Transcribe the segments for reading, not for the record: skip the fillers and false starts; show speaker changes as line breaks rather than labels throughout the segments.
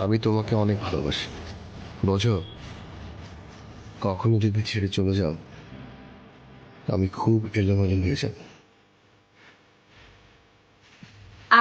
আমি তোমাকে অনেক ভালোবাসি, বোঝো? কখনো যদি ছেড়ে চলে যাও, আমি খুব এলোমেলো হয়ে যাব।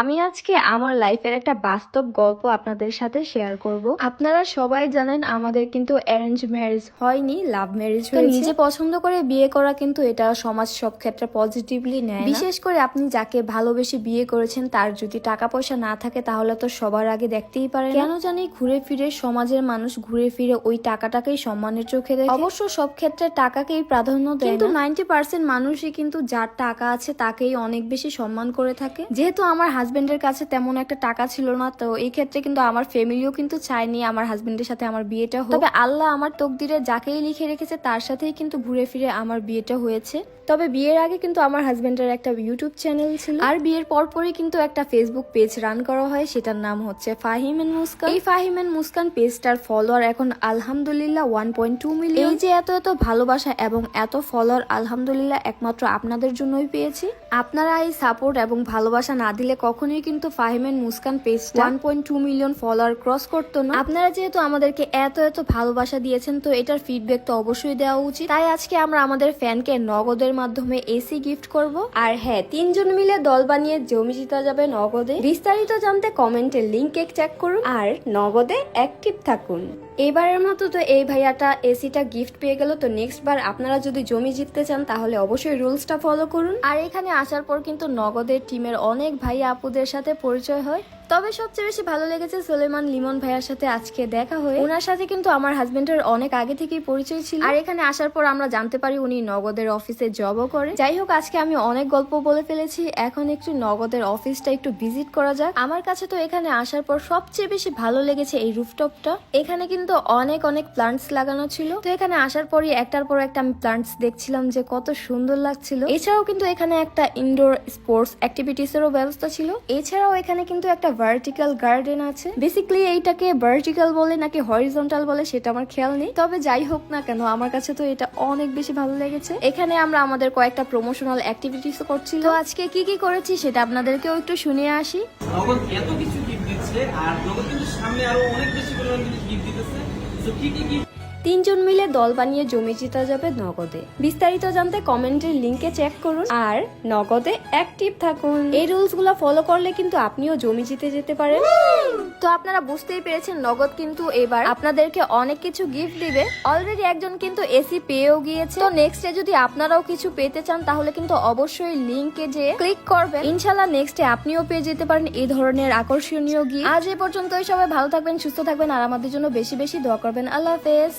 আমি আজকে আমার লাইফের একটা বাস্তব গল্প আপনাদের সাথে শেয়ার করব। আপনারা সবাই জানেন আমাদের কিন্তু অ্যারেঞ্জ ম্যারেজ হয়নি, লাভ ম্যারেজ হয়েছে। নিজে পছন্দ করে বিয়ে করা কিন্তু এটা সমাজ সব ক্ষেত্রে পজিটিভলি নেয় না। বিশেষ করে আপনি যাকে ভালোবেসে বিয়ে করেছেন তার যদি টাকা পয়সা না থাকে তাহলে তো সবার আগে দেখতেই পারেন। কেন জানি ঘুরে ফিরে সমাজের মানুষ ঘুরে ফিরে ওই টাকাটাকেই সম্মানের চোখে দেখে। অবশ্য সব ক্ষেত্রে টাকাকেই প্রাধান্য দেয়, কিন্তু 90% মানুষই কিন্তু যার টাকা আছে তাকেই অনেক বেশি সম্মান করে থাকে। যেহেতু আমার হাজবেন্ডের কাছে তেমন একটা টাকা ছিল না, তো এই ক্ষেত্রে কিন্তু আমার ফ্যামিলিও কিন্তু চায়নি আমার হাজবেন্ডের সাথে আমার বিয়েটা হোক। তবে আল্লাহ আমার তকদিরে যাকেই লিখে রেখেছে তার সাথেই কিন্তু ঘুরে ফিরে আমার বিয়েটা হয়েছে। তবে বিয়ের আগে কিন্তু আমার হাজবেন্ডের একটা ইউটিউব চ্যানেল ছিল, আর বিয়ের পরপরই কিন্তু একটা ফেসবুক পেজ রান করা হয়, সেটার নাম হচ্ছে ফাহিম এন্ড মুস্কান। এই ফাহিম এন্ড মুস্কান পেজটার ফলোয়ার এখন আলহামদুলিল্লাহ 1.2 মিলিয়ন। এই যে এত এত ভালোবাসা এবং এত ফলোয়ার আলহামদুলিল্লাহ একমাত্র আপনাদের জন্যই পেয়েছি। আপনারা এই সাপোর্ট এবং ভালোবাসা না দিলে কখনোই কিন্তু ফাহিম এন্ড মুস্কান পেজটা 1.2 মিলিয়ন ফলোয়ার ক্রস করতো না। আপনারা যেহেতু আমাদেরকে এত এত ভালোবাসা দিয়েছেন, তো এটার ফিডব্যাক তো অবশ্যই দেওয়া উচিত। তাই আজকে আমরা আমাদের ফ্যানকে নগদের মাধ্যমে এসি গিফট করব। আর হ্যাঁ, 3 জন মিলে দল বানিয়ে জমি জিতা যাবে নগদে। বিস্তারিত জানতে কমেন্টে লিংকে চেক করুন আর নগদে অ্যাক্টিভ থাকুন। এবারের মতো তো এই ভাইয়াটা এসিটা গিফট পেয়ে গেল, তো নেক্সট বার আপনারা যদি জমি জিততে চান তাহলে অবশ্যই রুলসটা ফলো করুন। আর এখানে আসার পর কিন্তু নগদের টিমের অনেক ভাইয়া আপুদের সাথে পরিচয় হয়। তবে সবচেয়ে বেশি ভালো লেগেছে সুলেমান লিমন ভাইয়ার সাথে আজকে দেখা হয়ে। ওনার সাথে কিন্তু আমার হাজবেন্ডের অনেক আগে থেকেই পরিচয় ছিল, আর এখানে আসার পর আমরা জানতে পারি উনি নগদের অফিসে জবও করে। যাই হোক, আজকে আমি অনেক গল্প বলে ফেলেছি, এখন একটু নগদের অফিসটা একটু ভিজিট করা যাক। আমার কাছে তো এখানে আসার পর সবচেয়ে বেশি ভালো লেগেছে এই রুফটপটা। এখানে কিন্তু অনেক অনেক প্লান্টস লাগানো ছিল, তো এখানে আসার পরই একটার পর একটা আমি প্লান্টস দেখছিলাম যে কত সুন্দর লাগছিল। এছাড়াও কিন্তু এখানে একটা ইনডোর স্পোর্টস অ্যাক্টিভিটিস এরও ব্যবস্থা ছিল। এছাড়াও এখানে কিন্তু একটা ভার্টিক্যাল গার্ডেন আছে। বেসিক্যালি এইটাকে ভার্টিক্যাল বলে নাকি হরিজন্টাল বলে সেটা আমার খেয়াল নেই, তবে যাই হোক না কেন আমার কাছে তো এটা অনেক বেশি ভালো লেগেছে। এখানে আমরা আমাদের কয়েকটা প্রমোশনাল অ্যাক্টিভিটিস করছিল। তো আজকে কি কি করেছি সেটা আপনাদেরকেও একটু শুনিয়ে আসি।
নগদ এত কিছু গিফট দিচ্ছে, আর নগদ কিন্তু সামনে আরো অনেক বেশি পরিমাণ কিন্তু গিফট দিতেছে। তো কি কি গিফট
3 জন মিলে দল বানিয়ে জমি জিতা যাবে নগদে। বিস্তারিত জানতে কমেন্টের লিংকে চেক করুন আর নগদে অ্যাক্টিভ থাকুন। এই রুলস গুলো ফলো করলে কিন্তু আপনিও জমি জিতে যেতে পারেন। তো আপনারা বুঝতেই পেরেছেন নগদ কিন্তু এবার আপনাদেরকে অনেক কিছু গিফট দিবে। অলরেডি একজন কিন্তু এসি পেয়েও গিয়েছে। তো নেক্সটে যদি আপনারাও কিছু পেতে চান তাহলে কিন্তু অবশ্যই লিংকে যে ক্লিক করবেন, ইনশাআল্লাহ নেক্সটে আপনিও পেয়ে যেতে পারেন এই ধরনের আকর্ষণীয় গিফট। আজ এ পর্যন্তই, সবাই ভালো থাকবেন, সুস্থ থাকবেন আর আমাদের জন্য বেশি বেশি দোয়া করবেন। আল্লাহ হাফেজ।